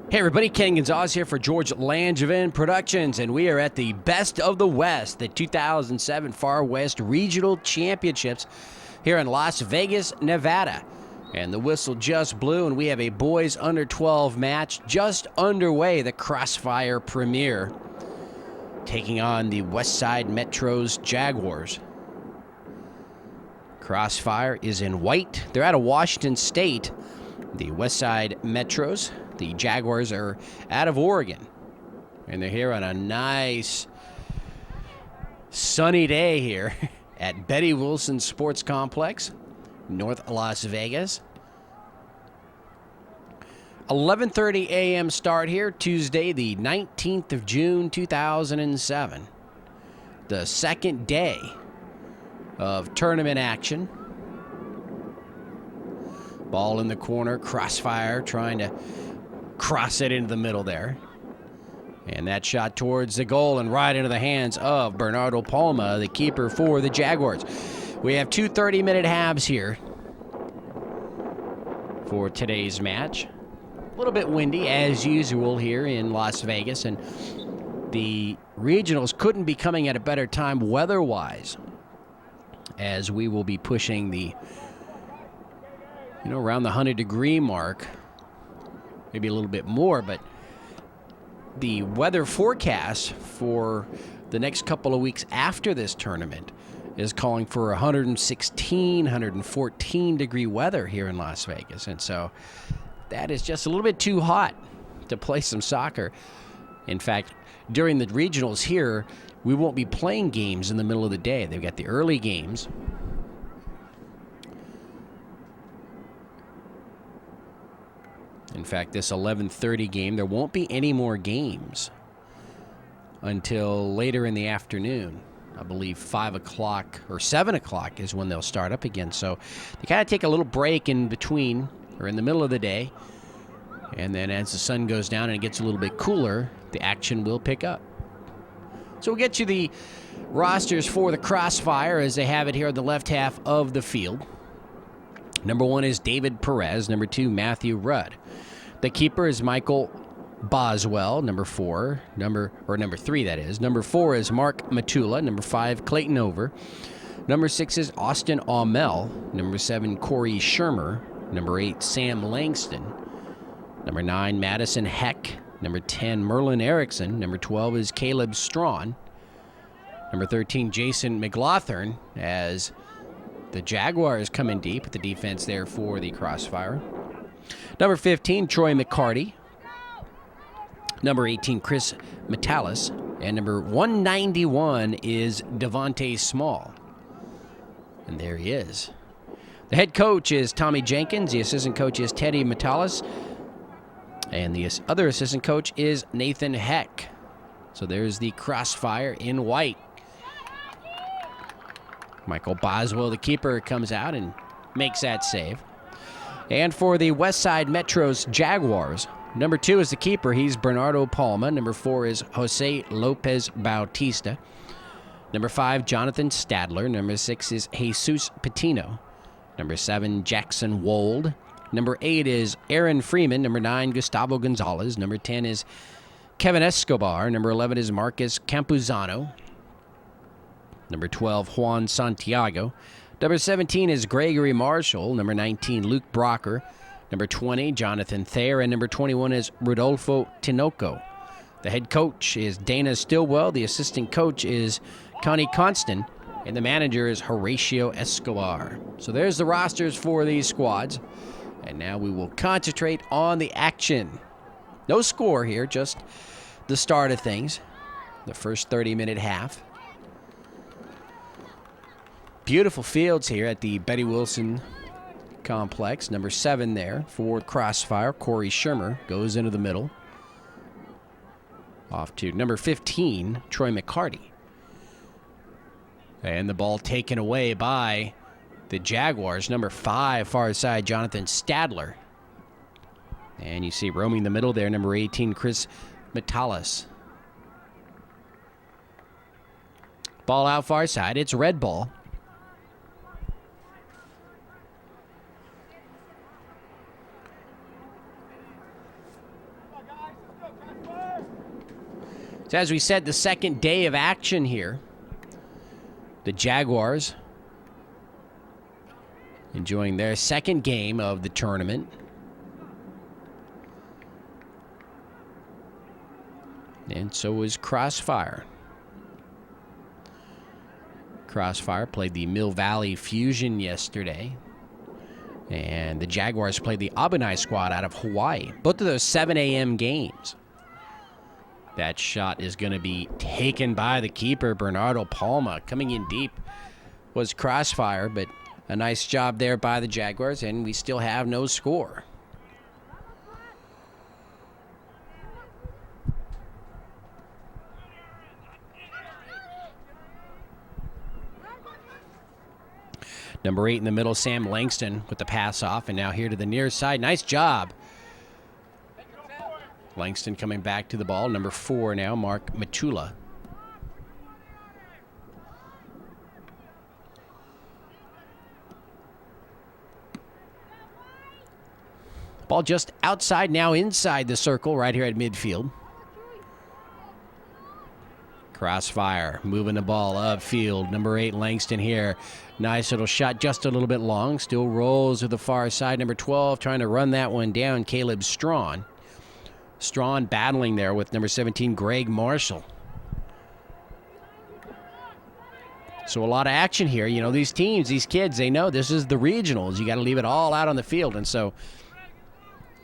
Hey everybody, Ken Gonzalez here for George Langevin Productions, and we are at the Best of the West, the 2007 Far West Regional Championships here in Las Vegas, Nevada. And the whistle just blew, and we have a boys under 12 match just underway, the Crossfire Premier, taking on the Westside Metro's Jaguars. Crossfire is in white. They're out of Washington State. The Westside Metros, the Jaguars, are out of Oregon. And they're here on a nice sunny day here at Betty Wilson Sports Complex, North Las Vegas. 11:30 a.m. start here, Tuesday, the 19th of June, 2007. The second day of tournament action. Ball in the corner, Crossfire trying to cross it into the middle there. And that shot towards the goal and right into the hands of Bernardo Palma, the keeper for the Jaguars. We have two 30-minute halves here for today's match. A little bit windy, as usual, here in Las Vegas. And the regionals couldn't be coming at a better time weather-wise, as we will be pushing the around the 100-degree mark, maybe a little bit more, but the weather forecast for the next couple of weeks after this tournament is calling for 116, 114-degree weather here in Las Vegas. And so that is just a little bit too hot to play some soccer. In fact, during the regionals here, we won't be playing games in the middle of the day. They've got the early games. In fact, this 11:30 game, there won't be any more games until later in the afternoon. I believe 5 o'clock or 7 o'clock is when they'll start up again. So they kind of take a little break in between or in the middle of the day. And then as the sun goes down and it gets a little bit cooler, the action will pick up. So we'll get you the rosters for the Crossfire as they have it here on the left half of the field. Number 1 is David Perez. Number 2, Matthew Rudd. The keeper is Michael Boswell. Number 3, that is. Number 4 is Mark Matula. Number 5, Clayton Over. Number 6 is Austin Aumel. Number 7, Corey Shermer. Number 8, Sam Langston. Number 9, Madison Heck. Number 10, Merlin Erickson. Number 12 is Caleb Strawn. Number 13, Jason McLaughlin, as the Jaguars come in deep with the defense there for the Crossfire. Number 15, Troy McCarty. Number 18, Chris Metalis. And number 191 is Devontae Small. And there he is. The head coach is Tommy Jenkins. The assistant coach is Teddy Metalis. And the other assistant coach is Nathan Heck. So there's the Crossfire in white. Michael Boswell, the keeper, comes out and makes that save. And for the Westside Metro's Jaguars, number 2 is the keeper. He's Bernardo Palma. Number 4 is Jose Lopez Bautista. Number 5, Jonathan Stadler. Number 6 is Jesus Patino. Number 7, Jackson Wold. Number 8 is Aaron Freeman. Number 9, Gustavo Gonzalez. Number 10 is Kevin Escobar. Number 11 is Marcus Campuzano. Number 12, Juan Santiago. Number 17 is Gregory Marshall. Number 19, Luke Brocker. Number 20, Jonathan Thayer. And number 21 is Rodolfo Tinoco. The head coach is Dana Stillwell. The assistant coach is Connie Constant. And the manager is Horatio Escobar. So there's the rosters for these squads. And now we will concentrate on the action. No score here, just the start of things. The first 30-minute half. Beautiful fields here at the Betty Wilson Complex. Number 7 there for Crossfire. Corey Shermer goes into the middle. Off to number 15, Troy McCarty. And the ball taken away by the Jaguars. Number 5, far side, Jonathan Stadler. And you see roaming the middle there, number 18, Chris Metalis. Ball out far side. It's red ball. So as we said, the second day of action here. The Jaguars enjoying their second game of the tournament. And so is Crossfire. Crossfire played the Mill Valley Fusion yesterday. And the Jaguars played the Abunai squad out of Hawaii. Both of those 7 a.m. games. That shot is going to be taken by the keeper, Bernardo Palma. Coming in deep was Crossfire, but a nice job there by the Jaguars, and we still have no score. Number 8 in the middle, Sam Langston with the pass off, and now here to the near side. Nice job. Langston coming back to the ball. Number 4 now, Mark Matula. Ball just outside, now inside the circle right here at midfield. Crossfire moving the ball upfield. Number 8, Langston here. Nice little shot, just a little bit long. Still rolls to the far side. Number 12 trying to run that one down, Caleb Strawn. Strawn battling there with number 17, Greg Marshall. So a lot of action here. You know, these teams, these kids, they know this is the regionals. You got to leave it all out on the field. And so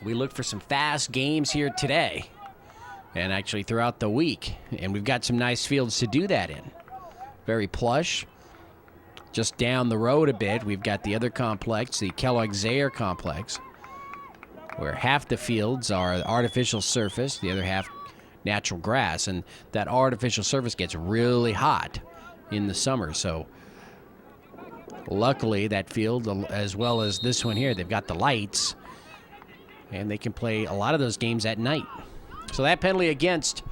we look for some fast games here today and actually throughout the week. And we've got some nice fields to do that in. Very plush. Just down the road a bit, we've got the other complex, the Kellogg-Zaire complex, where half the fields are artificial surface, the other half natural grass. And that artificial surface gets really hot in the summer. So luckily that field, as well as this one here, they've got the lights, and they can play a lot of those games at night. So that penalty against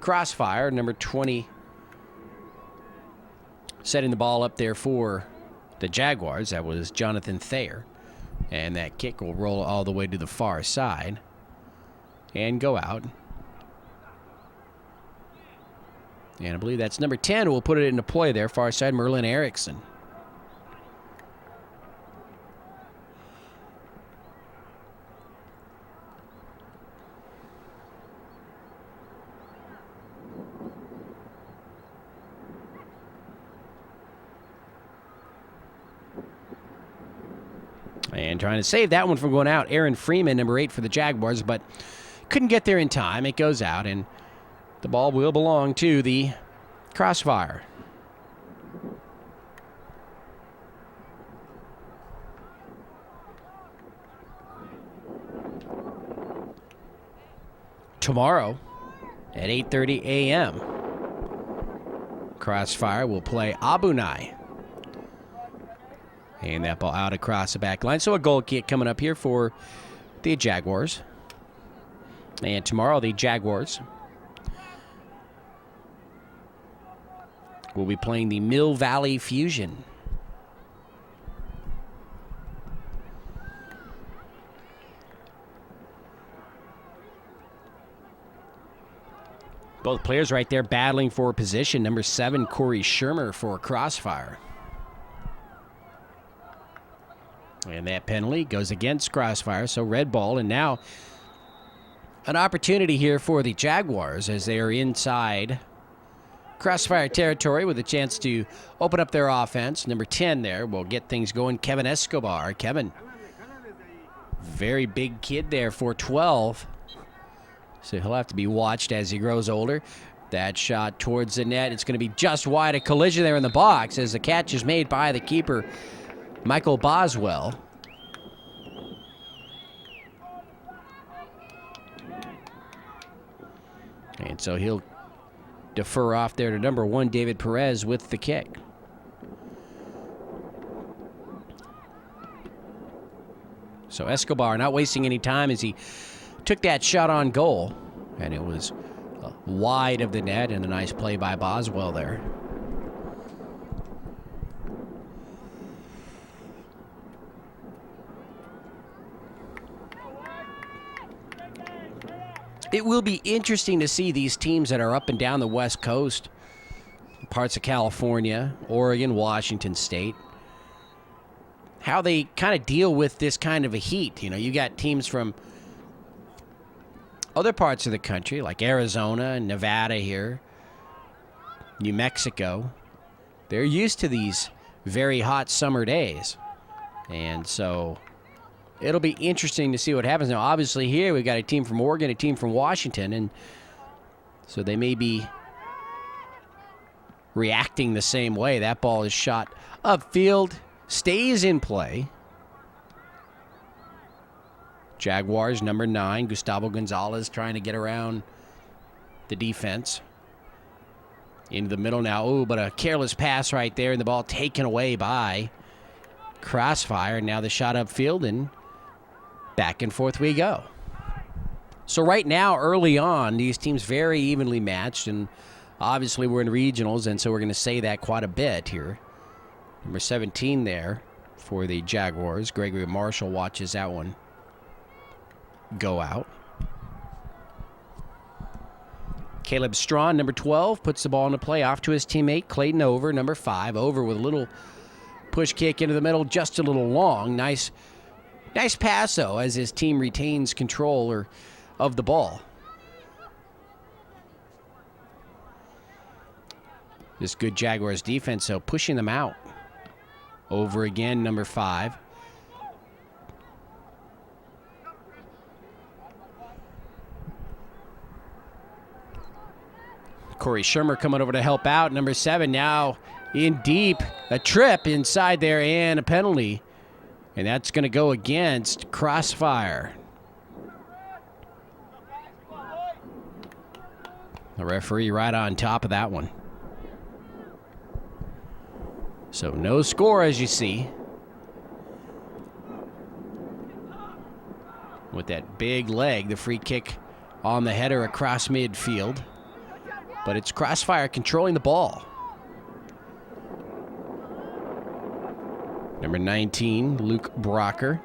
Crossfire, number 20, setting the ball up there for the Jaguars. That was Jonathan Thayer. And that kick will roll all the way to the far side and go out. And I believe that's number 10 who will put it into play there, far side, Merlin Erickson. And trying to save that one from going out, Aaron Freeman, number 8 for the Jaguars, but couldn't get there in time. It goes out, and the ball will belong to the Crossfire. Tomorrow at 8:30 a.m., Crossfire will play Abunai. And that ball out across the back line. So a goal kick coming up here for the Jaguars. And tomorrow the Jaguars will be playing the Mill Valley Fusion. Both players right there battling for position. Number 7, Corey Shermer for Crossfire. And that penalty goes against Crossfire, so red ball. And now an opportunity here for the Jaguars as they are inside Crossfire territory with a chance to open up their offense. Number 10 there will get things going, Kevin Escobar. Kevin, very big kid there for 12. So he'll have to be watched as he grows older. That shot towards the net. It's going to be just wide. A collision there in the box as the catch is made by the keeper, Michael Boswell. And so he'll defer off there to number 1, David Perez, with the kick. So Escobar not wasting any time as he took that shot on goal. And it was wide of the net, and a nice play by Boswell there. It will be interesting to see these teams that are up and down the West Coast, parts of California, Oregon, Washington State, how they kind of deal with this kind of a heat. You know, you got teams from other parts of the country, like Arizona and Nevada here, New Mexico. They're used to these very hot summer days. And so it'll be interesting to see what happens. Now, obviously here we've got a team from Oregon, a team from Washington, and so they may be reacting the same way. That ball is shot upfield, stays in play. Jaguars, number 9, Gustavo Gonzalez trying to get around the defense. Into the middle now. Oh, but a careless pass right there, and the ball taken away by Crossfire. Now the shot upfield, and back and forth we go. So right now, early on, these teams very evenly matched, and obviously we're in regionals, and so we're going to say that quite a bit here. Number 17 there for the Jaguars. Gregory Marshall watches that one go out. Caleb Strawn, number 12, puts the ball into play off to his teammate Clayton Over, number 5. Over with a little push kick into the middle, just a little long. Nice pass, though, as his team retains control of the ball. This good Jaguars defense, though, pushing them out. Over again, number 5. Corey Shermer coming over to help out. Number 7 now in deep. A trip inside there and a penalty. And that's going to go against Crossfire. The referee right on top of that one. So no score, as you see. With that big leg, the free kick on the header across midfield. But it's Crossfire controlling the ball. Number 19, Luke Brocker.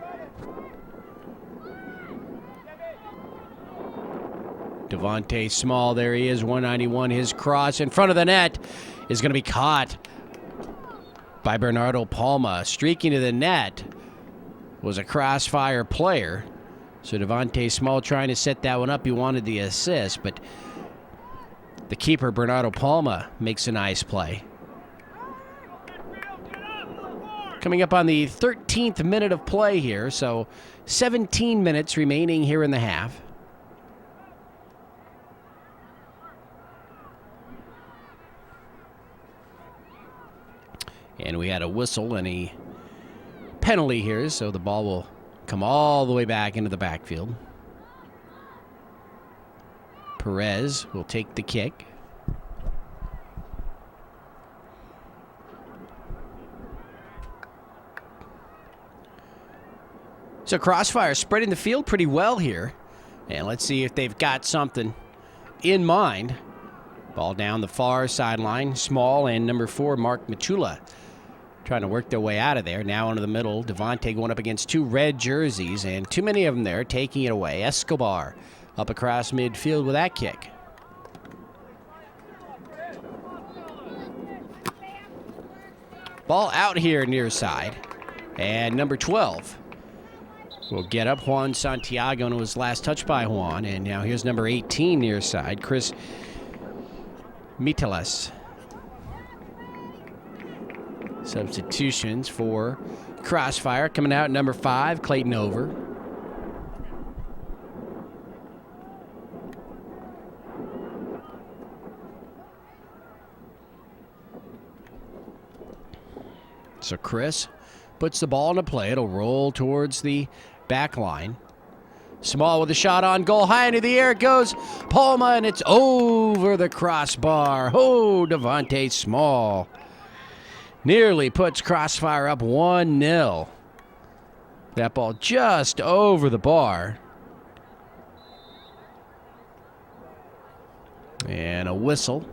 Devontae Small, there he is, 191. His cross in front of the net is going to be caught by Bernardo Palma. Streaking to the net was a Crossfire player. So Devontae Small trying to set that one up. He wanted the assist, but the keeper, Bernardo Palma, makes a nice play. Coming up on the 13th minute of play here, so 17 minutes remaining here in the half. And we had a whistle and a penalty here, so the ball will come all the way back into the backfield. Perez will take the kick. So Crossfire spreading the field pretty well here. And let's see if they've got something in mind. Ball down the far sideline. Small and number 4, Mark Machula, trying to work their way out of there. Now into the middle. Devontae going up against 2 red jerseys, and too many of them there, taking it away. Escobar up across midfield with that kick. Ball out here near side. And number 12 will get up. Juan Santiago, and it was last touched by Juan. And now here's number 18 near side, Chris Mitalas. Substitutions for Crossfire. Coming out, number 5, Clayton Over. So Chris puts the ball into play. It'll roll towards the back line. Small with a shot on goal. High into the air it goes. Palma, and it's over the crossbar. Oh, Devontae Small nearly puts Crossfire up 1-0. That ball just over the bar. And a whistle.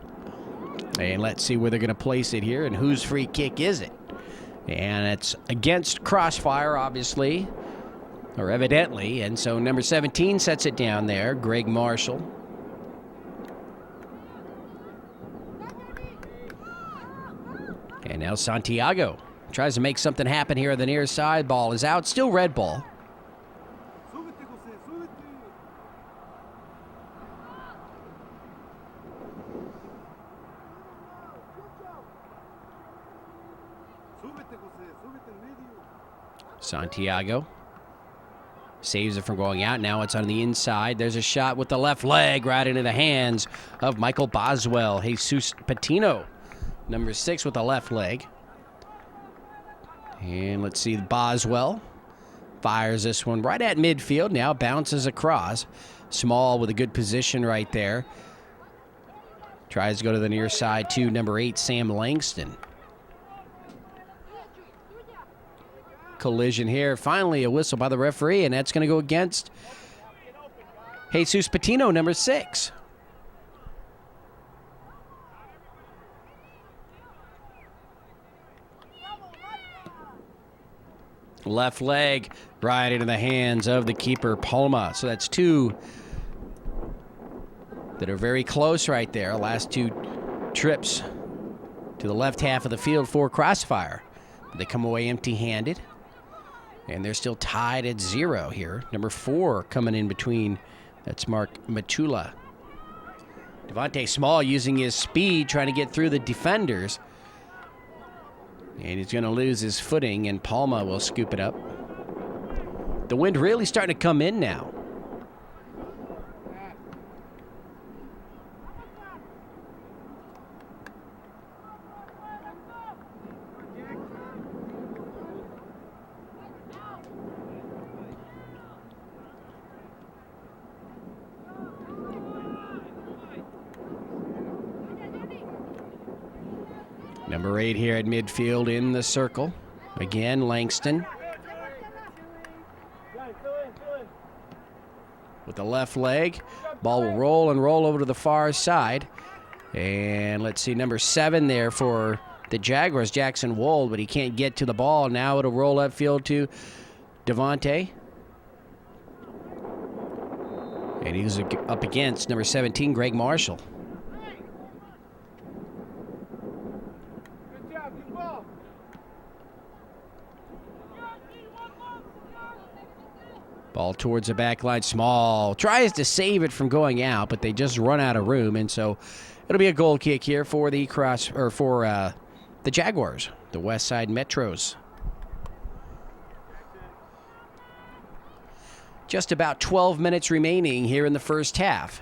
And let's see where they're going to place it here and whose free kick is it. And it's against Crossfire, obviously, or evidently. And so number 17 sets it down there, Greg Marshall. And now Santiago tries to make something happen here on the near side. Ball is out. Still red ball. Santiago saves it from going out. Now it's on the inside. There's a shot with the left leg right into the hands of Michael Boswell. Jesus Patino, number 6 with the left leg. And let's see, Boswell fires this one right at midfield. Now bounces across. Small with a good position right there. Tries to go to the near side to number 8, Sam Langston. Collision here. Finally, a whistle by the referee, and that's going to go against Jesus Patino, number 6. Left leg right into the hands of the keeper, Palma. So that's 2 that are very close right there. Last 2 trips to the left half of the field for Crossfire. They come away empty-handed. And they're still tied at 0 here. Number 4 coming in between. That's Mark Matula. Devontae Small using his speed, trying to get through the defenders. And he's going to lose his footing, and Palma will scoop it up. The wind really starting to come in now. Number 8 here at midfield in the circle. Again, Langston. With the left leg. Ball will roll and roll over to the far side. And let's see, number 7 there for the Jaguars, Jackson Wold, but he can't get to the ball. Now it'll roll upfield to Devontae. And he's up against number 17, Greg Marshall. Ball towards the back line. Small tries to save it from going out, but they just run out of room, and so it'll be a goal kick here for the the Jaguars, the West Side Metros. Just about 12 minutes remaining here in the first half.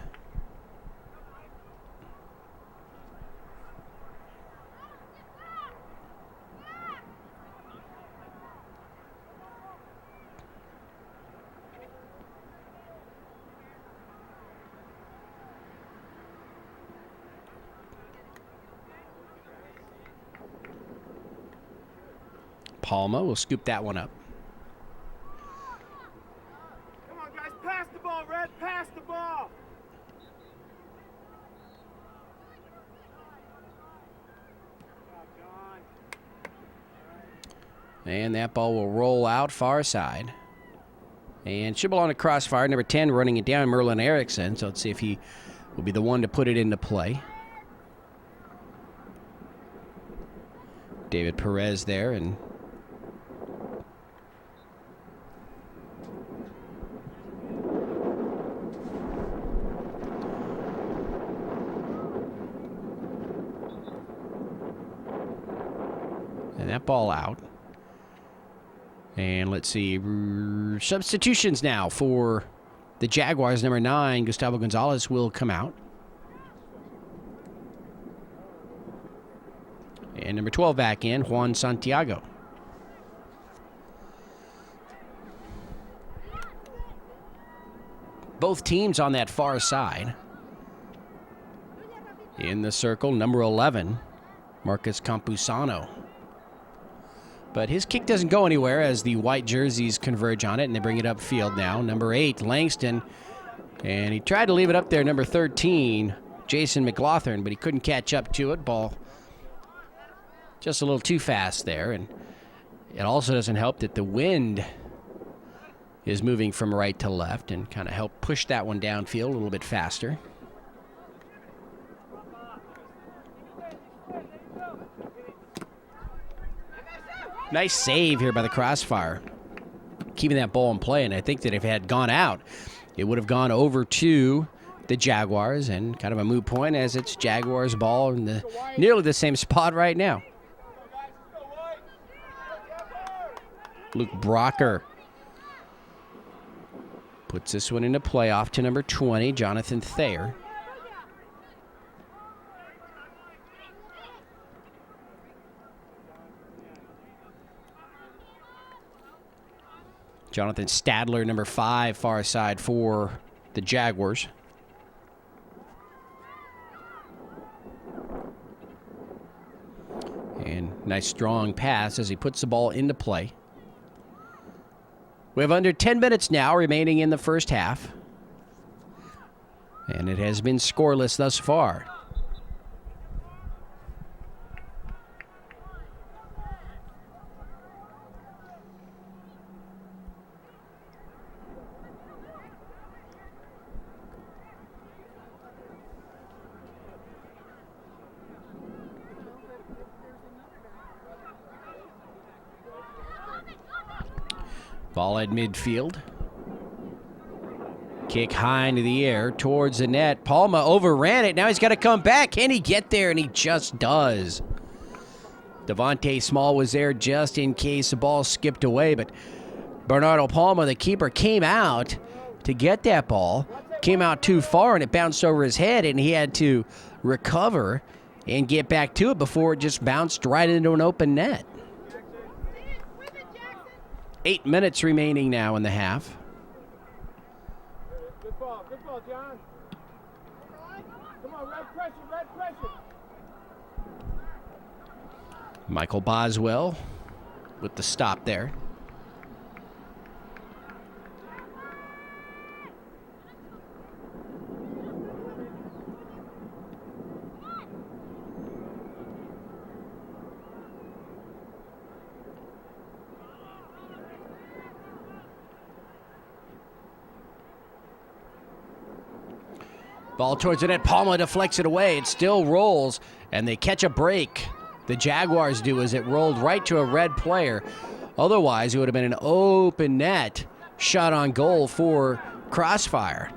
Palma will scoop that one up. Come on, guys, pass the ball, Red, pass the ball. And that ball will roll out far side. And should belong to Crossfire. Number 10 running it down, Merlin Erickson. So let's see if he will be the one to put it into play. David Perez there, and that ball out. And let's see, substitutions now for the Jaguars. Number 9, Gustavo Gonzalez will come out. And number 12 back in, Juan Santiago. Both teams on that far side. In the circle, number 11, Marcus Campusano. But his kick doesn't go anywhere as the white jerseys converge on it, and they bring it upfield now. Number 8, Langston. And he tried to leave it up there, number 13, Jason McLaughlin, but he couldn't catch up to it. Ball just a little too fast there. And it also doesn't help that the wind is moving from right to left and kind of help push that one downfield a little bit faster. Nice save here by the Crossfire, keeping that ball in play. And I think that if it had gone out, it would have gone over to the Jaguars, and kind of a moot point as it's Jaguars ball in nearly the same spot right now. Luke Brocker puts this one into play off to number 20, Jonathan Thayer. Jonathan Stadler, number 5, far side for the Jaguars. And nice strong pass as he puts the ball into play. We have under 10 minutes now remaining in the first half. And it has been scoreless thus far. Ball at midfield. Kick high into the air towards the net. Palma overran it. Now he's got to come back. Can he get there? And he just does. Devontae Small was there just in case the ball skipped away. But Bernardo Palma, the keeper, came out to get that ball. Came out too far and it bounced over his head. And he had to recover and get back to it before it just bounced right into an open net. 8 minutes remaining now in the half. Good ball, John. Come on, red pressure. Michael Boswell with the stop there. Ball towards the net. Palma deflects it away. It still rolls, and they catch a break. The Jaguars do as it rolled right to a red player. Otherwise, it would have been an open net shot on goal for Crossfire.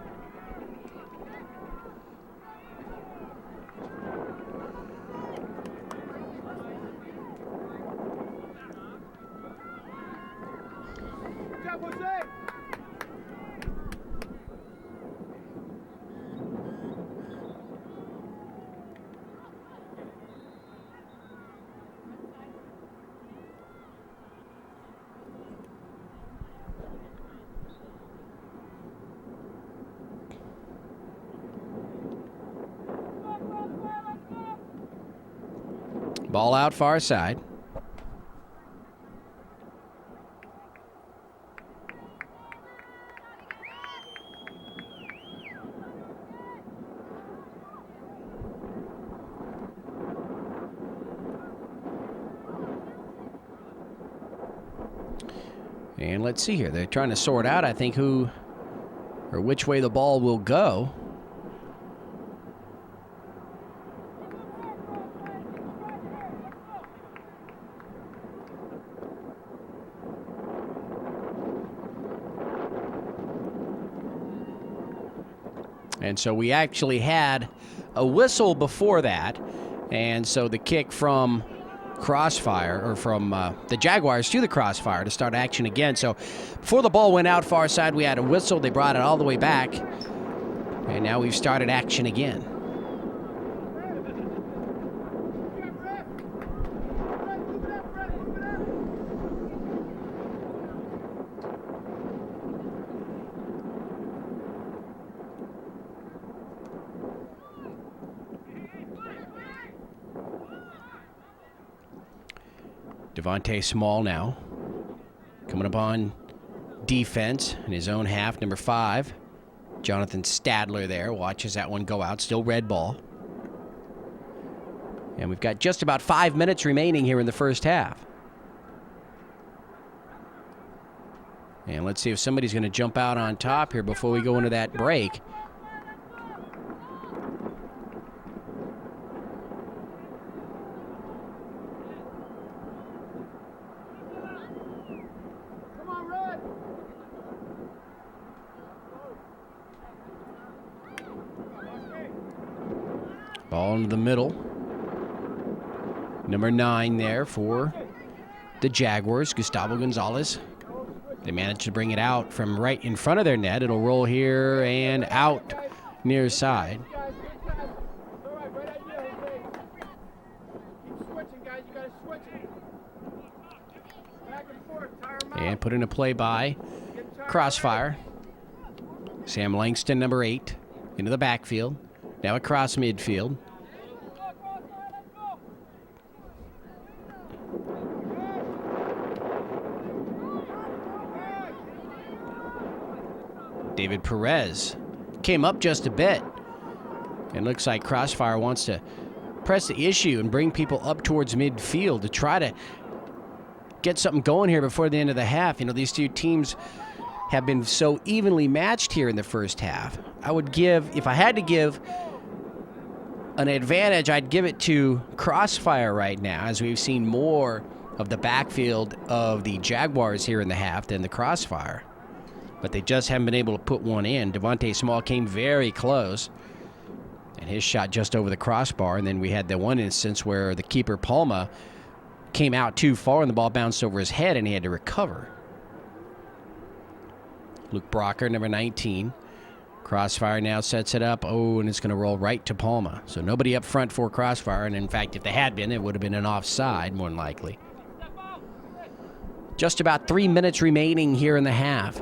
Ball out far side. And let's see here. They're trying to sort out, I think, who or which way the ball will go. And so we actually had a whistle before that. And so the kick from Crossfire, or from the Jaguars to the Crossfire to start action again. So before the ball went out far side, we had a whistle. They brought it all the way back. And now we've started action again. Devontae Small now coming up on defense in his own half, number 5. Jonathan Stadler there watches that one go out. Still red ball. And we've got just about 5 minutes remaining here in the first half. And let's see if somebody's going to jump out on top here before we go into that break. Come on, Red. Ball into the middle. Number 9 there for the Jaguars, Gustavo Gonzalez. They managed to bring it out from right in front of their net. It'll roll here and out near side. Guys, good guys. All right, right idea, Jose. Keep switching, guys. You got to switch it. Back and forth. Tire 'em out. And put in a play by Get tired. Crossfire. Sam Langston, number 8, into the backfield. Now across midfield. David Perez came up just a bit. It looks like Crossfire wants to press the issue and bring people up towards midfield to try to get something going here before the end of the half. You know, these two teams have been so evenly matched here in the first half. I would give, if I had to give an advantage, I'd give it to Crossfire right now, as we've seen more of the backfield of the Jaguars here in the half than the Crossfire. But they just haven't been able to put one in. Devontae Small came very close, and his shot just over the crossbar. And then we had the one instance where the keeper, Palma, came out too far, and the ball bounced over his head, and he had to recover. Luke Brocker, number 19. Crossfire now sets it up. Oh, and it's going to roll right to Palma. So nobody up front for Crossfire. And in fact, if they had been, it would have been an offside, more than likely. Just about 3 minutes remaining here in the half.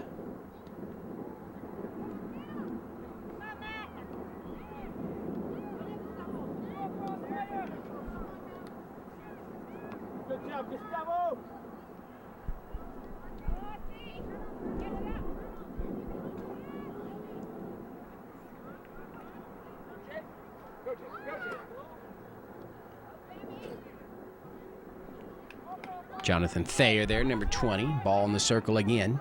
Good job, Gustavo. Go, Jay. Jonathan Thayer there, number 20. Ball in the circle again.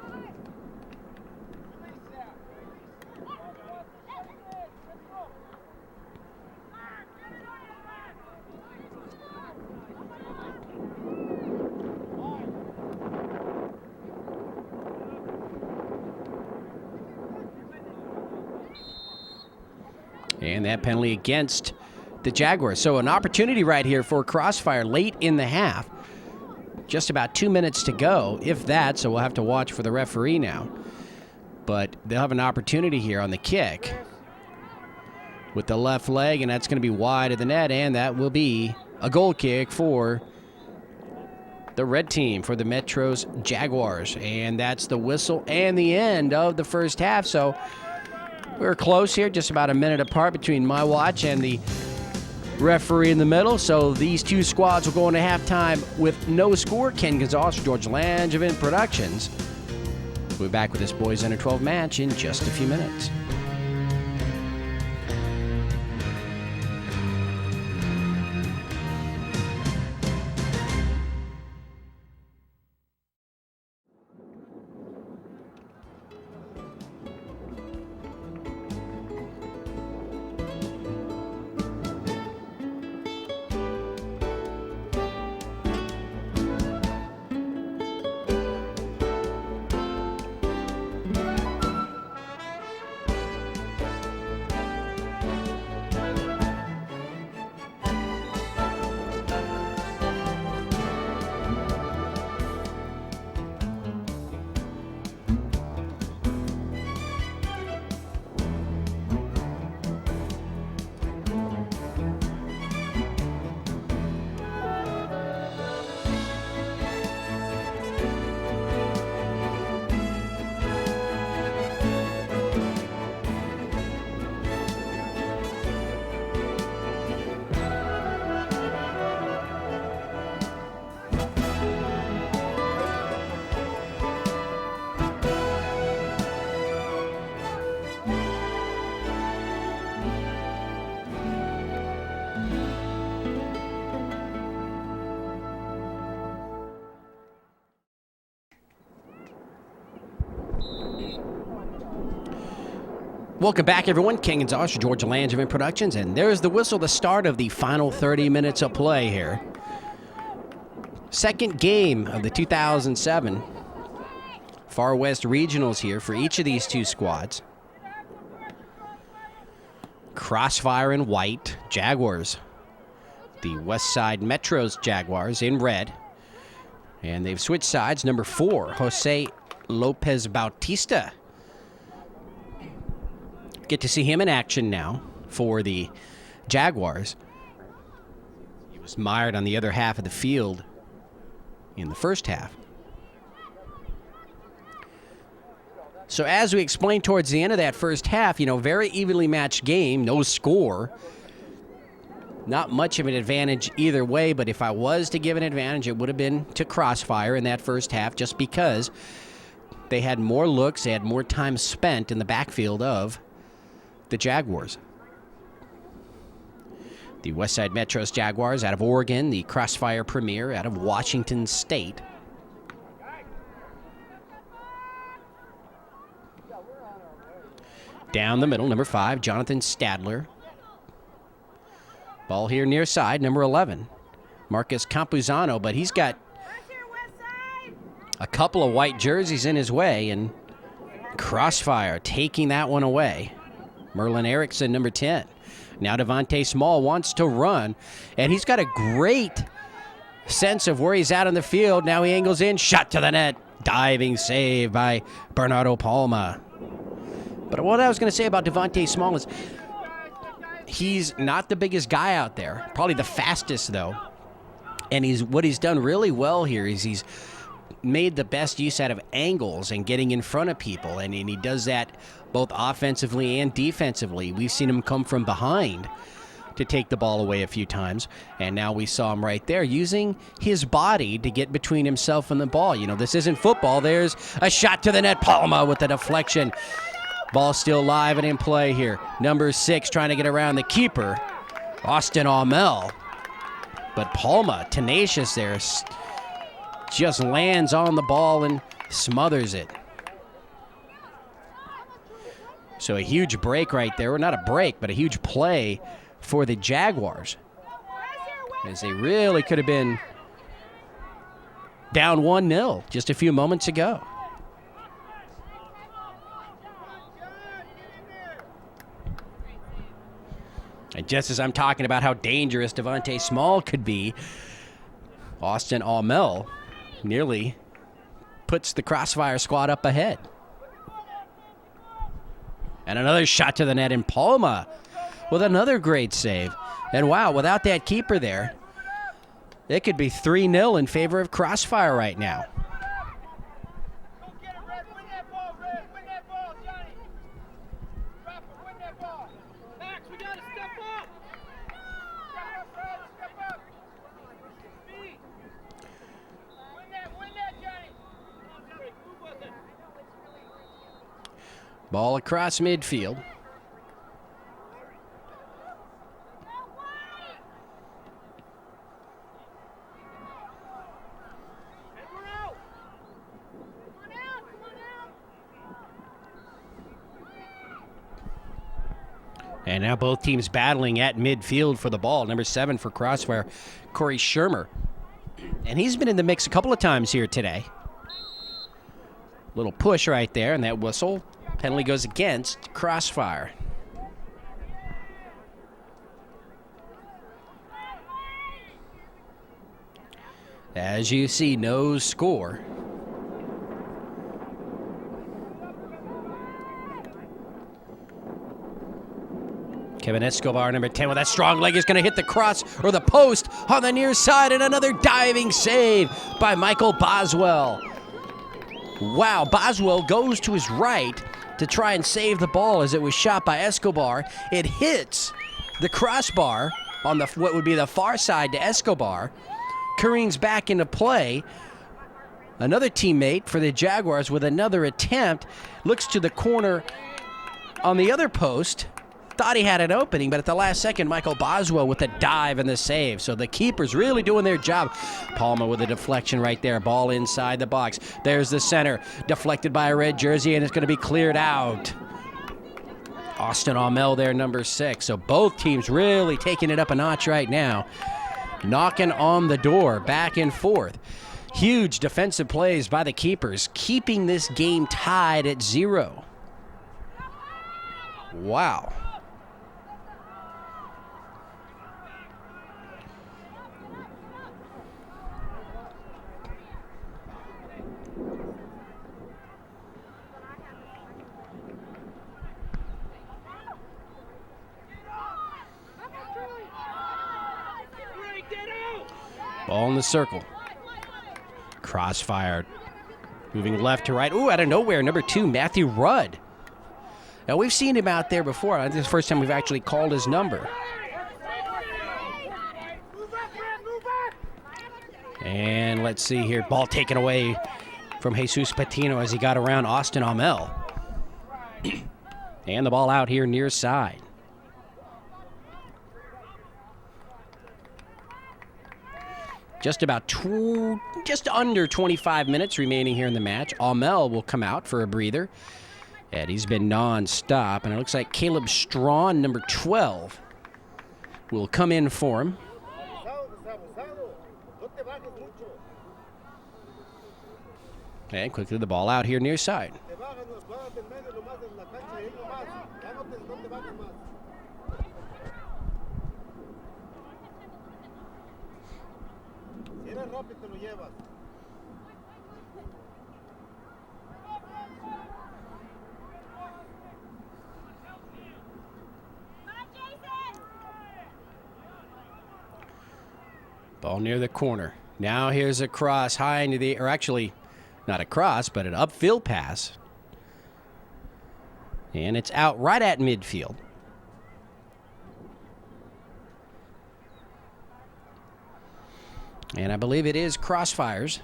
And that penalty against the Jaguars. So an opportunity right here for Crossfire late in the half. Just about 2 minutes to go, if that, so we'll have to watch for the referee now. But they'll have an opportunity here on the kick with the left leg, and that's going to be wide of the net, and that will be a goal kick for the red team, for the Metro's Jaguars. And that's the whistle and the end of the first half. So we're close here, just about a minute apart between my watch and the referee in the middle. So these two squads will go into halftime with no score. Ken Gonzalez for George Langevin Productions. We'll be back with this boys under 12 match in just a few minutes. Welcome back, everyone. King and Zosh, Georgia Langevin Productions, and there's the whistle, the start of the final 30 minutes of play here. Second game of the 2007 Far West Regionals here for each of these two squads. Crossfire in white, Jaguars. The West Side Metros Jaguars in red. And they've switched sides. Number 4, Jose Lopez Bautista. Get to see him in action now for the Jaguars. He was mired on the other half of the field in the first half. So as we explained towards the end of that first half, very evenly matched game, no score. Not much of an advantage either way, but if I was to give an advantage, it would have been to Crossfire in that first half just because they had more looks, they had more time spent in the backfield of the Jaguars. The Westside Metros Jaguars out of Oregon, the Crossfire Premier out of Washington State. Down the middle, number 5, Jonathan Stadler. Ball here near side, number 11, Marcus Campuzano, but he's got a couple of white jerseys in his way, and Crossfire taking that one away. Merlin Erickson, number 10. Now Devontae Small wants to run, and he's got a great sense of where he's at on the field. Now he angles in, shot to the net, diving save by Bernardo Palma. But what I was going to say about Devontae Small is he's not the biggest guy out there, probably the fastest though. And what he's done really well here is he's made the best use out of angles and getting in front of people, and he does that both offensively and defensively. We've seen him come from behind to take the ball away a few times, and now we saw him right there using his body to get between himself and the ball. This isn't football. There's a shot to the net. Palma with the deflection. Ball still live and in play here. Number 6 trying to get around the keeper, Austin Aumel. But Palma, tenacious there, just lands on the ball and smothers it. So a huge break right there. Or not a break, but a huge play for the Jaguars, as they really could have been down 1-0 just a few moments ago. And just as I'm talking about how dangerous Devontae Small could be, Austin Aumel nearly puts the Crossfire squad up ahead. And another shot to the net, in Palma with another great save. And wow, without that keeper there, it could be 3-0 in favor of Crossfire right now. Ball across midfield. And now both teams battling at midfield for the ball. Number 7 for Crossfire, Corey Shermer. And he's been in the mix a couple of times here today. Little push right there, and that whistle. Penalty goes against Crossfire. As you see, no score. Kevin Escobar, number 10, with that strong leg, is going to hit the cross or the post on the near side, and another diving save by Michael Boswell. Wow, Boswell goes to his right to try and save the ball as it was shot by Escobar. It hits the crossbar on the what would be the far side to Escobar. Careens back into play. Another teammate for the Jaguars with another attempt. Looks to the corner on the other post. Thought he had an opening, but at the last second, Michael Boswell with a dive and the save. So the keeper's really doing their job. Palma with a deflection right there. Ball inside the box. There's the center. Deflected by a red jersey, and it's going to be cleared out. Austin Amel there, number 6. So both teams really taking it up a notch right now. Knocking on the door, back and forth. Huge defensive plays by the keepers, keeping this game tied at 0. Wow. Ball in the circle. Crossfire. Moving left to right. Ooh, out of nowhere, number 2, Matthew Rudd. Now, we've seen him out there before. This is the first time we've actually called his number. And let's see here. Ball taken away from Jesus Patino as he got around Austin Amel. And the ball out here near side. Just under 25 minutes remaining here in the match. Amel will come out for a breather. And he's been non-stop. And it looks like Caleb Strawn, number 12, will come in for him. And quickly the ball out here near side. Ball near the corner. Now here's a cross high into the, or actually not a cross, but an upfield pass. And it's out right at midfield. And I believe it is Crossfire's.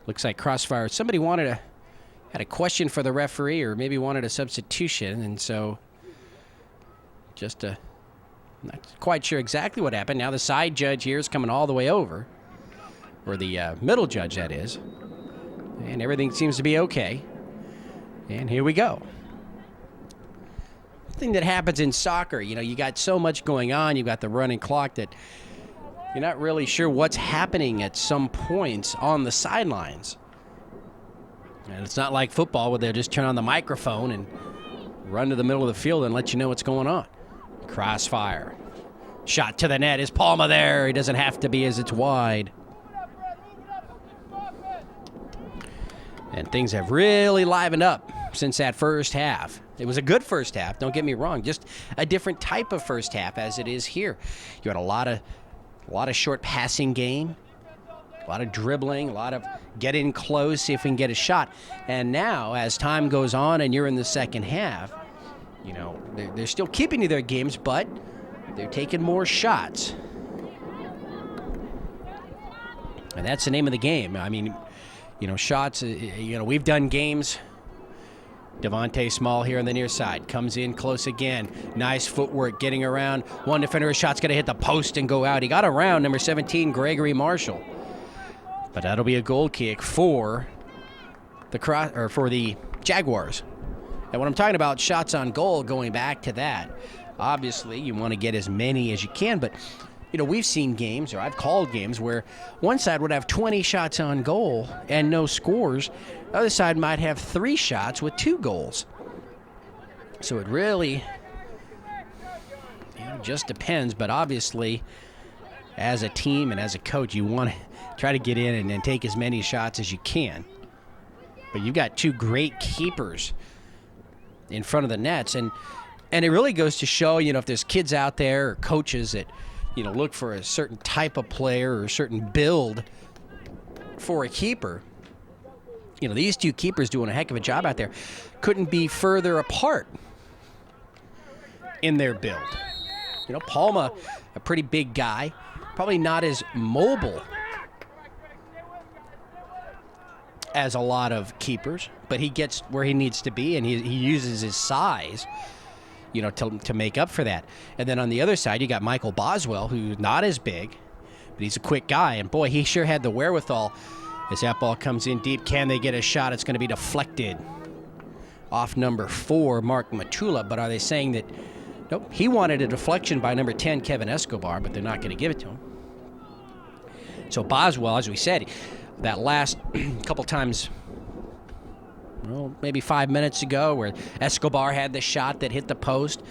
Looks like Crossfire. Somebody had a question for the referee, or maybe wanted a substitution, and so not quite sure exactly what happened. Now the side judge here is coming all the way over, or the middle judge, that is, and everything seems to be okay. And here we go. The thing that happens in soccer, you got so much going on. You've got the running clock that you're not really sure what's happening at some points on the sidelines. And it's not like football where they'll just turn on the microphone and run to the middle of the field and let you know what's going on. Crossfire. Shot to the net. Is Palma there? He doesn't have to be as it's wide. And things have really livened up since that first half. It was a good first half, don't get me wrong. Just a different type of first half as it is here. You had a lot of short passing game, a lot of dribbling, a lot of get in close, see if we can get a shot. And now, as time goes on and you're in the second half, they're still keeping to their games, but they're taking more shots. And that's the name of the game. I mean, shots, we've done games. Devontae Small here on the near side. Comes in close again. Nice footwork getting around. One defender, his shot's going to hit the post and go out. He got around number 17, Gregory Marshall. But that'll be a goal kick for the Jaguars. And when I'm talking about shots on goal, going back to that, obviously you want to get as many as you can, but we've seen games, or I've called games, where one side would have 20 shots on goal and no scores. The other side might have 3 shots with 2 goals. So it really just depends. But obviously, as a team and as a coach, you want to try to get in and take as many shots as you can. But you've got 2 great keepers in front of the nets. And it really goes to show, if there's kids out there or coaches that look for a certain type of player or a certain build for a keeper. These 2 keepers doing a heck of a job out there. Couldn't be further apart in their build. Palma, a pretty big guy, probably not as mobile as a lot of keepers, but he gets where he needs to be, and he uses his size to make up for that. And then on the other side, you got Michael Boswell, who's not as big, But he's a quick guy, and boy, he sure had the wherewithal. As that ball comes in deep, can they get a shot? It's going to be deflected off number 4, Mark Matula. But are they saying that, nope, he wanted a deflection by number 10, Kevin Escobar, but they're not going to give it to him. So Boswell, as we said, that last couple times, well, maybe 5 minutes ago, where Escobar had the shot that hit the post,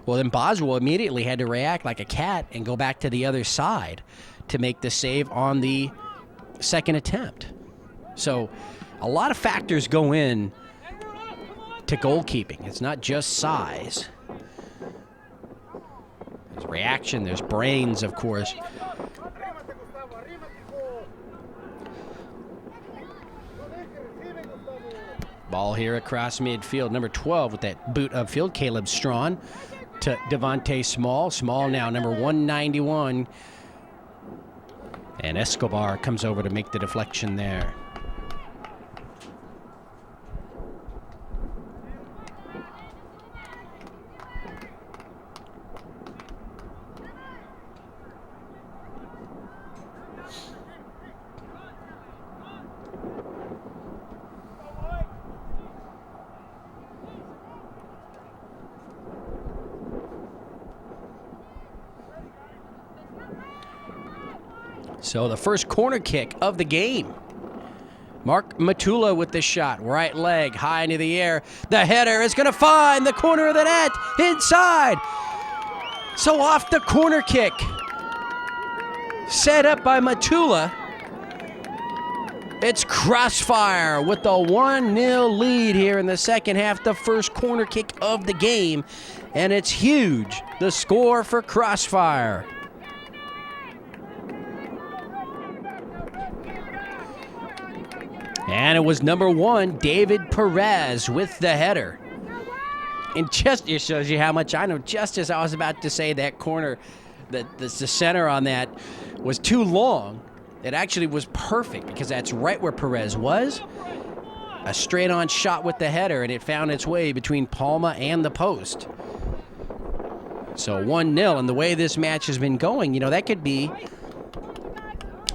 well, then Boswell immediately had to react like a cat and go back to the other side to make the save on the second attempt. So a lot of factors go in to goalkeeping. It's not just size. There's reaction, there's brains, of course. Ball here across midfield. Number 12 with that boot upfield, Caleb Strawn to Devontae Small. Small now, number 191. And Escobar comes over to make the deflection there. So the first corner kick of the game. Mark Matula with the shot. Right leg high into the air. The header is going to find the corner of the net. Inside. So off the corner kick. Set up by Matula. It's Crossfire with the 1-0 lead here in the second half. The first corner kick of the game. And it's huge. The score for Crossfire. And it was number 1, David Perez with the header. And just it shows you how much I know. Just as I was about to say that corner, the center on that was too long, it actually was perfect because that's right where Perez was. A straight-on shot with the header, and it found its way between Palma and the post. So 1-0, and the way this match has been going, you know, that could be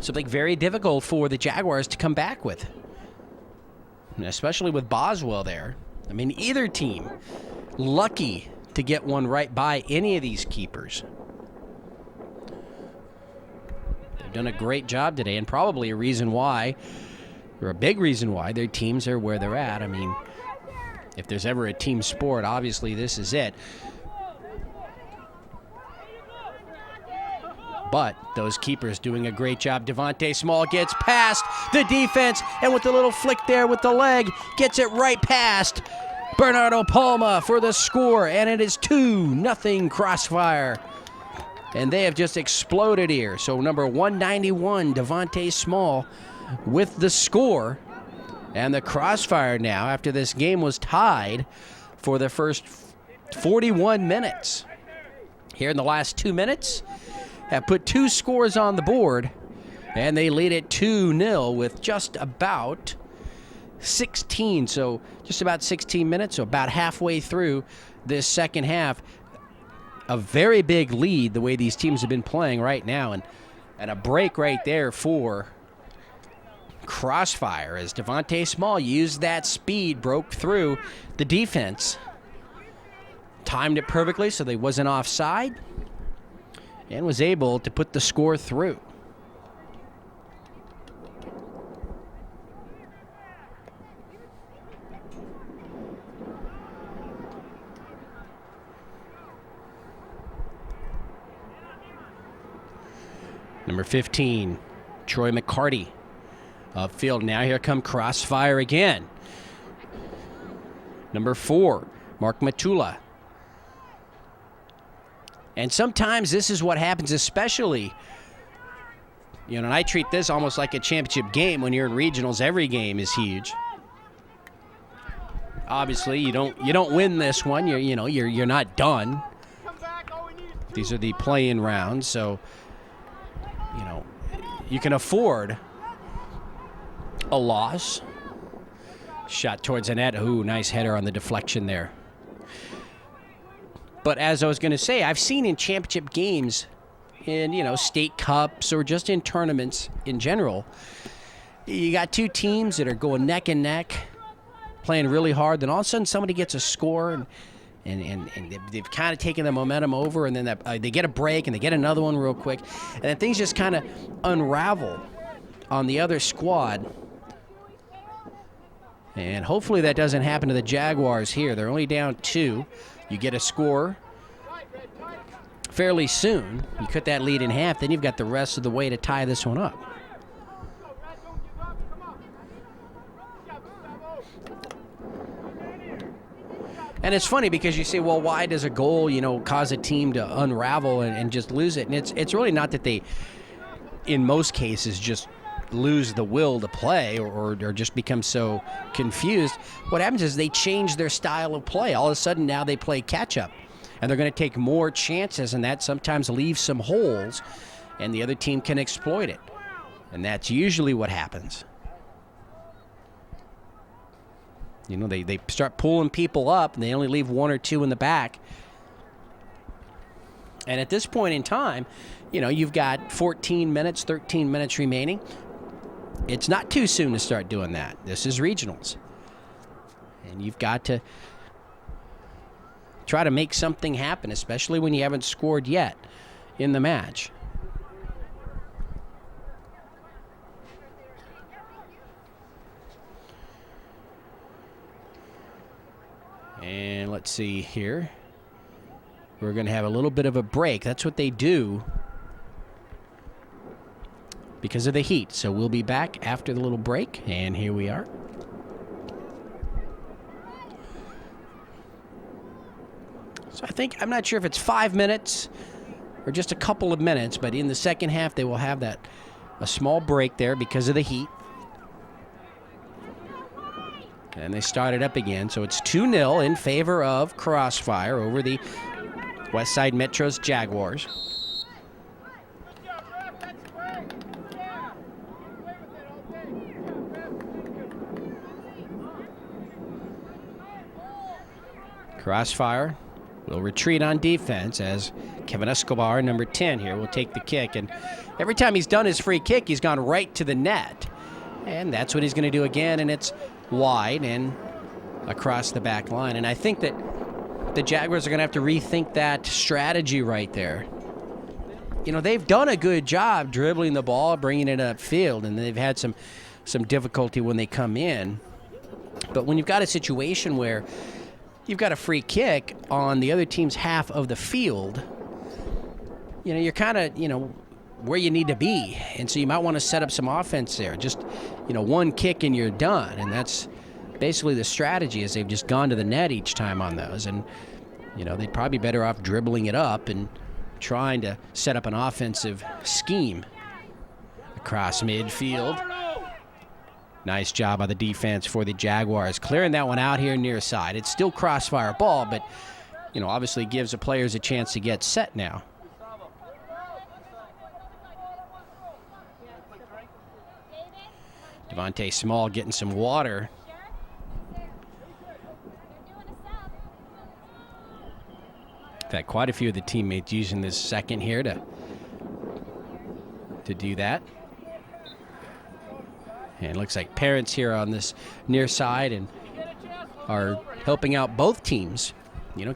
something very difficult for the Jaguars to come back with. Especially with Boswell there. I mean, either team lucky to get one right by any of these keepers. They've done a great job today, and probably a reason why, or a big reason why, their teams are where they're at. I mean, if there's ever a team sport, obviously this is it. But those keepers doing a great job. Devontae Small gets past the defense, and with a little flick there with the leg, gets it right past Bernardo Palma for the score, and it is 2-0 Crossfire. And they have just exploded here. So number 191, Devontae Small with the score. And the Crossfire now, after this game was tied for the first 41 minutes. Here in the last 2 minutes, have put 2 scores on the board, and they lead it 2-0 with just about 16. So just about 16 minutes, so about halfway through this second half. A very big lead the way these teams have been playing right now, and a break right there for Crossfire as Devontae Small used that speed, broke through the defense, timed it perfectly so they wasn't offside, and was able to put the score through. Number 15, Troy McCarty upfield. Now here come Crossfire again. Number 4, Mark Matula. And sometimes this is what happens, especially, you know, and I treat this almost like a championship game. When you're in regionals, every game is huge. Obviously, you don't win this one. You're not done. These are the play-in rounds, so you know you can afford a loss. Shot towards the net. Ooh, nice header on the deflection there. But as I was going to say, I've seen in championship games in, state cups or just in tournaments in general, you got two teams that are going neck and neck, playing really hard. Then all of a sudden somebody gets a score, and they've kind of taken the momentum over, and then they get a break, and they get another one real quick. And then things just kind of unravel on the other squad. And hopefully that doesn't happen to the Jaguars here. They're only down 2. You get a score fairly soon. You cut that lead in half, then you've got the rest of the way to tie this one up. And it's funny because you say, well, why does a goal, cause a team to unravel and just lose it? And it's really not that they, in most cases, just lose the will to play or just become so confused. What happens is they change their style of play. All of a sudden now they play catch-up, and they're going to take more chances, and that sometimes leaves some holes, and the other team can exploit it. And that's usually what happens. They start pulling people up, and they only leave 1 or 2 in the back. And at this point in time, you've got 14 minutes, 13 minutes remaining. It's not too soon to start doing that. This is regionals. And you've got to try to make something happen, especially when you haven't scored yet in the match. And let's see here. We're going to have a little bit of a break. That's what they do because of the heat. So we'll be back after the little break, and here we are. So I'm not sure if it's 5 minutes or just a couple of minutes, but in the second half they will have a small break there because of the heat. And they start it up again, so it's 2-0 in favor of Crossfire over the Westside Metro's Jaguars. Crossfire will retreat on defense as Kevin Escobar, number 10 here, will take the kick. And every time he's done his free kick, he's gone right to the net. And that's what he's going to do again, and it's wide and across the back line. And I think that the Jaguars are going to have to rethink that strategy right there. They've done a good job dribbling the ball, bringing it upfield, and they've had some difficulty when they come in. But when you've got a situation where you've got a free kick on the other team's half of the field, you're kind of, where you need to be. And so you might want to set up some offense there. Just, one kick and you're done. And that's basically the strategy, is they've just gone to the net each time on those. And, they'd probably be better off dribbling it up and trying to set up an offensive scheme across midfield. Nice job by the defense for the Jaguars, clearing that one out here near side. It's still Crossfire ball, but, obviously gives the players a chance to get set now. Devontae Small getting some water. In fact, quite a few of the teammates using this second here to do that. And it looks like parents here on this near side and are helping out both teams,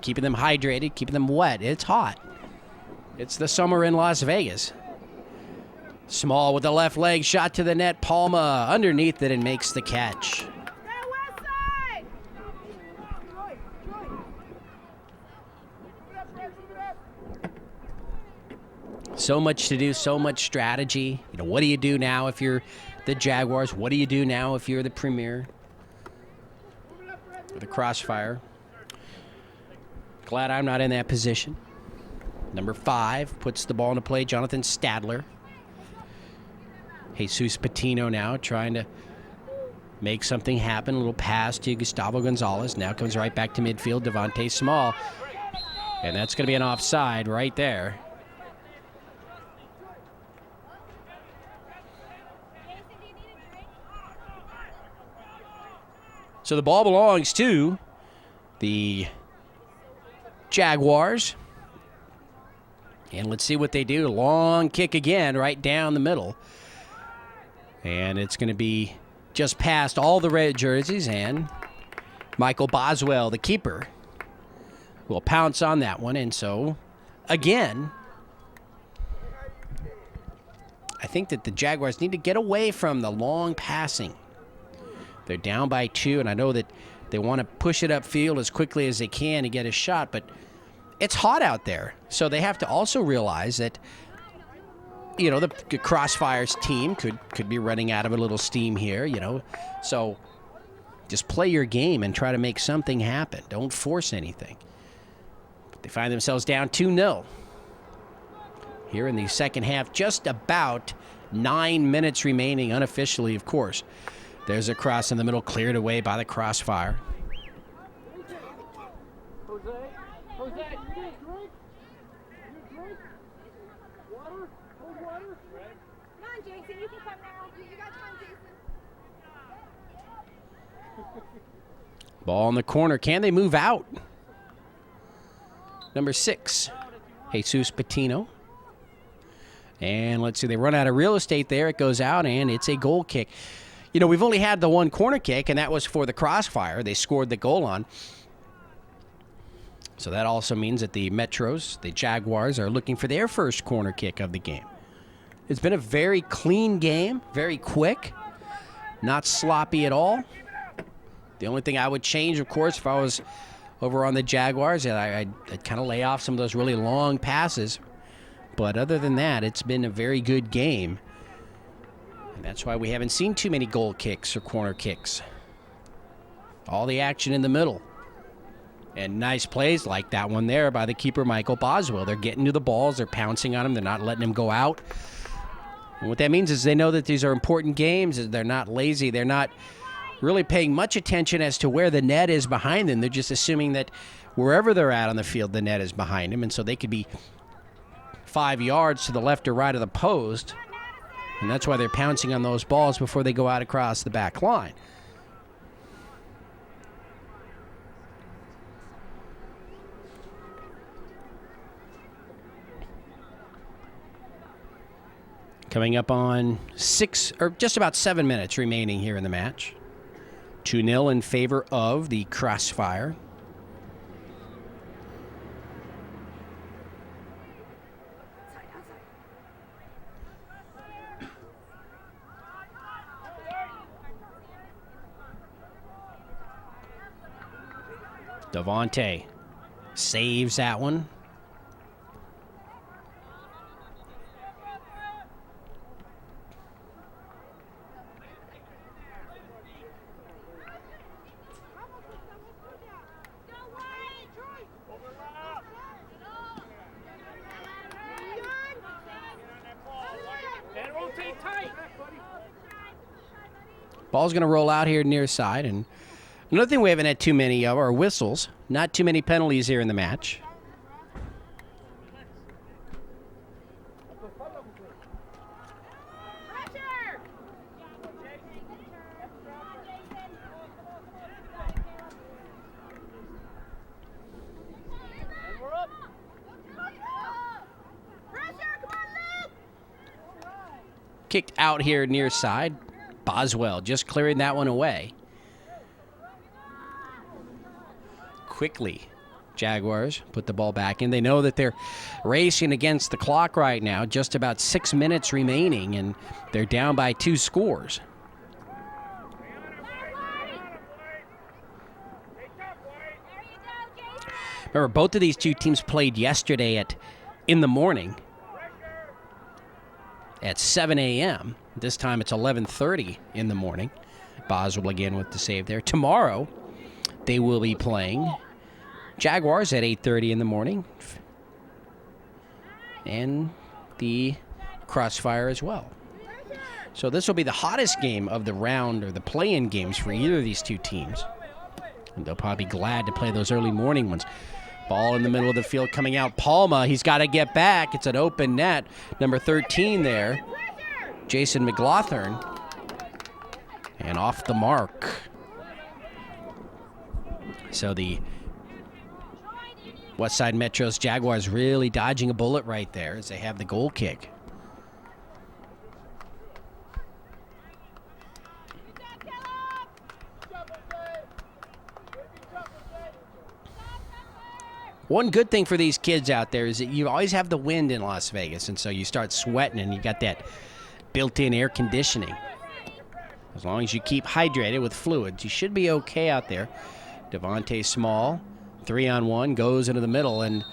keeping them hydrated, keeping them wet. It's hot. It's the summer in Las Vegas. Small with the left leg, shot to the net. Palma underneath it and makes the catch. So much to do, so much strategy. What do you do now if you're the Jaguars? What do you do now if you're the Premier? Or the Crossfire? Glad I'm not in that position. Number 5 puts the ball into play. Jonathan Stadler. Jesus Patino now trying to make something happen. A little pass to Gustavo Gonzalez. Now comes right back to midfield. Devontae Small. And that's going to be an offside right there. So the ball belongs to the Jaguars. And let's see what they do. Long kick again, right down the middle. And it's going to be just past all the red jerseys, and Michael Boswell, the keeper, will pounce on that one. And so, again, I think that the Jaguars need to get away from the long passing. They're down by 2, and I know that they want to push it upfield as quickly as they can to get a shot, but it's hot out there. So they have to also realize that, you know, the Crossfire's team could be running out of a little steam here, you know. So just play your game and try to make something happen. Don't force anything. But they find themselves down 2-0 here in the second half. Just about 9 minutes remaining, unofficially, of course. There's a cross in the middle, cleared away by the Crossfire. Jose, you need a drink? You drink? Water? Cold water? Come on, Jason, you can come now. You got time, Jason. Ball in the corner. Can they move out? Number 6, Jesus Patino. And let's see, they run out of real estate there. It goes out, and it's a goal kick. You know, we've only had the one corner kick, and that was for the Crossfire. They scored the goal on. So that also means that the Metros, the Jaguars, are looking for their first corner kick of the game. It's been a very clean game, very quick, not sloppy at all. The only thing I would change, of course, if I was over on the Jaguars, I'd kind of lay off some of those really long passes. But other than that, it's been a very good game. And that's why we haven't seen too many goal kicks or corner kicks. All the action in the middle. And nice plays like that one there by the keeper, Michael Boswell. They're getting to the balls. They're pouncing on them. They're not letting them go out. And what that means is they know that these are important games. They're not lazy. They're not really paying much attention as to where the net is behind them. They're just assuming that wherever they're at on the field, the net is behind them. And so they could be 5 yards to the left or right of the post. And that's why they're pouncing on those balls before they go out across the back line. Coming up on 6, or just about 7 minutes remaining here in the match. 2-0 in favor of the Crossfire. Devontae saves that one. Ball's going to roll out here near side. And another thing we haven't had too many of are whistles. Not too many penalties here in the match. Kicked out here near side. Boswell just clearing that one away. Quickly, Jaguars put the ball back in. They know that they're racing against the clock right now. Just about 6 minutes remaining, and they're down by 2 scores. Remember, both of these two teams played yesterday in the morning at 7 a.m. This time it's 11:30 in the morning. Boswell again with the save there. Tomorrow they will be playing Jaguars at 8:30 in the morning. And the Crossfire as well. So this will be the hottest game of the round, or the play-in games for either of these two teams. And they'll probably be glad to play those early morning ones. Ball in the middle of the field coming out. Palma, he's got to get back. It's an open net. Number 13 there, Jason McLaughlin. And off the mark. So the Westside Metro's Jaguars really dodging a bullet right there as they have the goal kick. One good thing for these kids out there is that you always have the wind in Las Vegas, and so you start sweating and you got that built-in air conditioning. As long as you keep hydrated with fluids, you should be okay out there. Devontae Small, 3-on-1, goes into the middle, and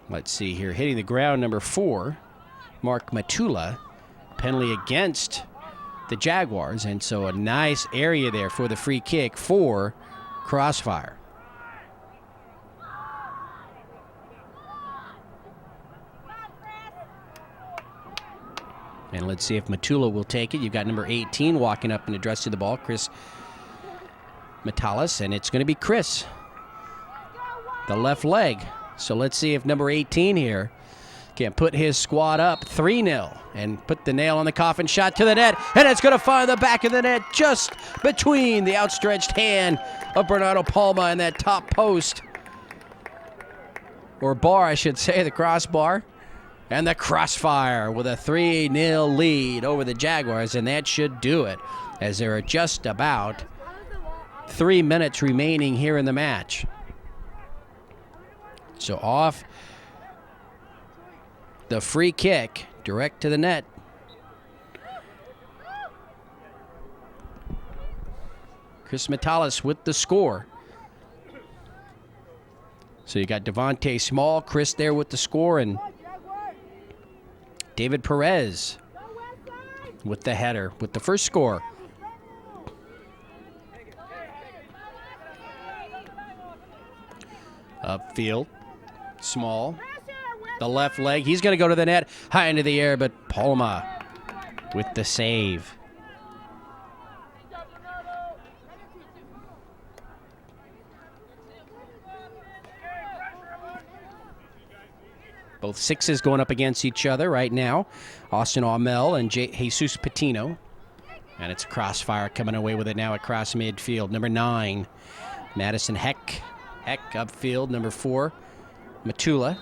let's see here, hitting the ground, number 4, Mark Matula, penalty against the Jaguars, and so a nice area there for the free kick for Crossfire. And let's see if Matula will take it. You've got number 18 walking up and addressing the ball, Chris Metalis, and it's going to be Chris, the left leg. So let's see if number 18 here can put his squad up 3-0 and put the nail on the coffin, shot to the net, and it's going to find the back of the net just between the outstretched hand of Bernardo Palma and that top post, or bar, I should say, the crossbar. And the Crossfire with a 3-0 lead over the Jaguars, and that should do it, as there are just about 3 minutes remaining here in the match. So off the free kick, direct to the net. Chris Metalis with the score. So you got Devontae Small, Chris there with the score, and David Perez with the header, with the first score. Upfield, Small, the left leg. He's going to go to the net, high into the air, but Palma with the save. Both sixes going up against each other right now. Austin Aumel and Jesus Patino. And it's a Crossfire coming away with it now across midfield. Number 9, Madison Heck. Heck upfield. Number 4, Matula.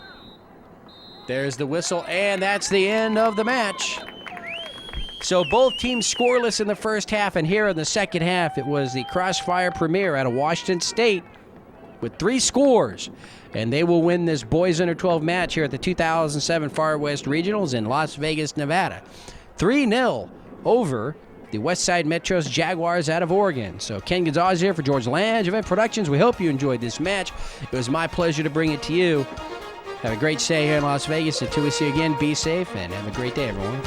There's the whistle, and that's the end of the match. So both teams scoreless in the first half, and here in the second half, it was the Crossfire Premier out of Washington State with 3 scores. And they will win this boys under 12 match here at the 2007 Far West Regionals in Las Vegas, Nevada. 3-0 over the Westside Metro's Jaguars out of Oregon. So Ken Gonzalez here for George Lange Event Productions. We hope you enjoyed this match. It was my pleasure to bring it to you. Have a great stay here in Las Vegas. Until we see you again, be safe and have a great day, everyone.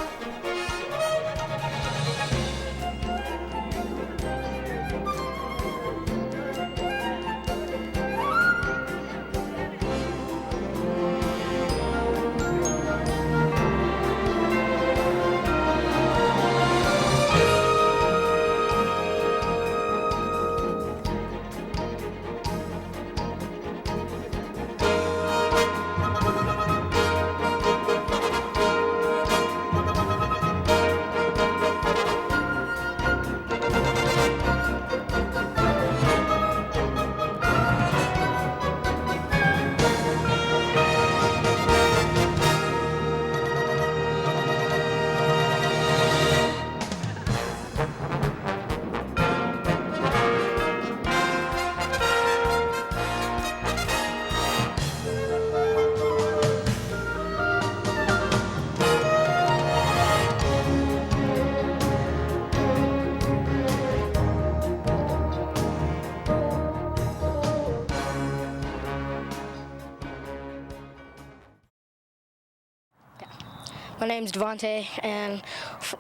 My name's Devontae, and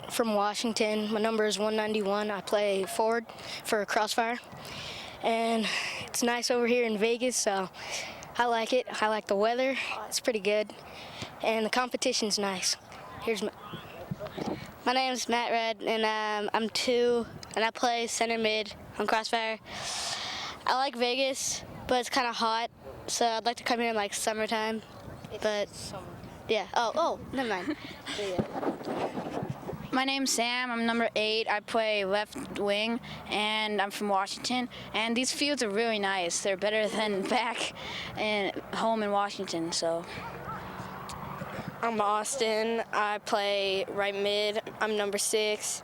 from Washington. My number is 191. I play forward for Crossfire, and it's nice over here in Vegas, so I like it. I like the weather. It's pretty good, and the competition's nice. My name's Matt Red, and I'm 2, and I play center mid on Crossfire. I like Vegas, but it's kind of hot, so I'd like to come here in like summertime, but yeah. Oh, never mind. My name's Sam. I'm number 8. I play left wing, and I'm from Washington. And these fields are really nice. They're better than back and home in Washington. So. I'm Austin. I play right mid. I'm number 6.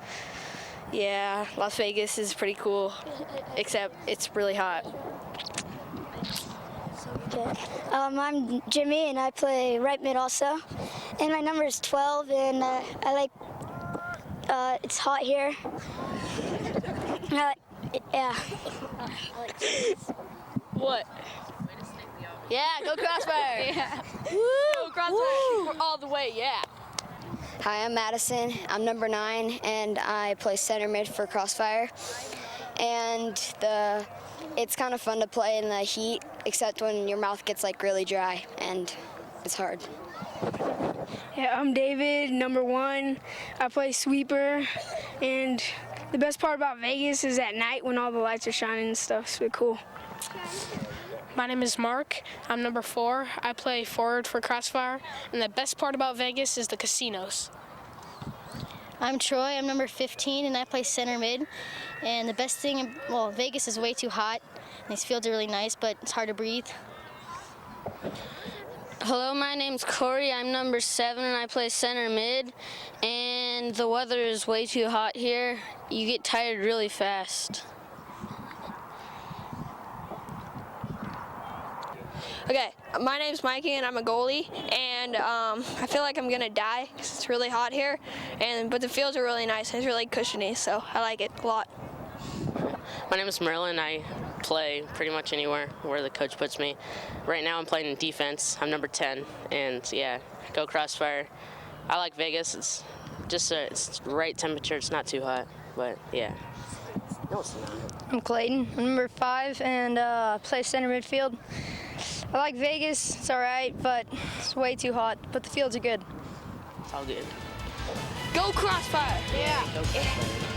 Yeah, Las Vegas is pretty cool, except it's really hot. Okay. I'm Jimmy, and I play right mid also. And my number is 12, and I like. It's hot here. Yeah. What? Yeah, go Crossfire! Yeah. Woo! Go Crossfire! We're all the way, yeah. Hi, I'm Madison. I'm number 9, and I play center mid for Crossfire. And it's kind of fun to play in the heat, except when your mouth gets like really dry, and it's hard. Yeah, I'm David, number 1. I play sweeper, and the best part about Vegas is at night when all the lights are shining and stuff. It's really cool. My name is Mark. I'm number 4. I play forward for Crossfire, and the best part about Vegas is the casinos. I'm Troy. I'm number 15, and I play center mid. And the best thing, well, Vegas is way too hot. And these fields are really nice, but it's hard to breathe. Hello, my name's Corey. I'm number 7, and I play center mid. And the weather is way too hot here. You get tired really fast. Okay, my name's Mikey, and I'm a goalie, and I feel like I'm gonna die because it's really hot here, but the fields are really nice. It's really cushiony, so I like it a lot. My name is Merlin. I play pretty much anywhere where the coach puts me. Right now I'm playing in defense. I'm number 10, and yeah, go Crossfire. I like Vegas. It's just it's right temperature. It's not too hot, but yeah. No, it's not. I'm Clayton. I'm number 5, and play center midfield. I like Vegas. It's all right, but it's way too hot. But the fields are good. It's all good. Go Crossfire! Yeah. Go Crossfire.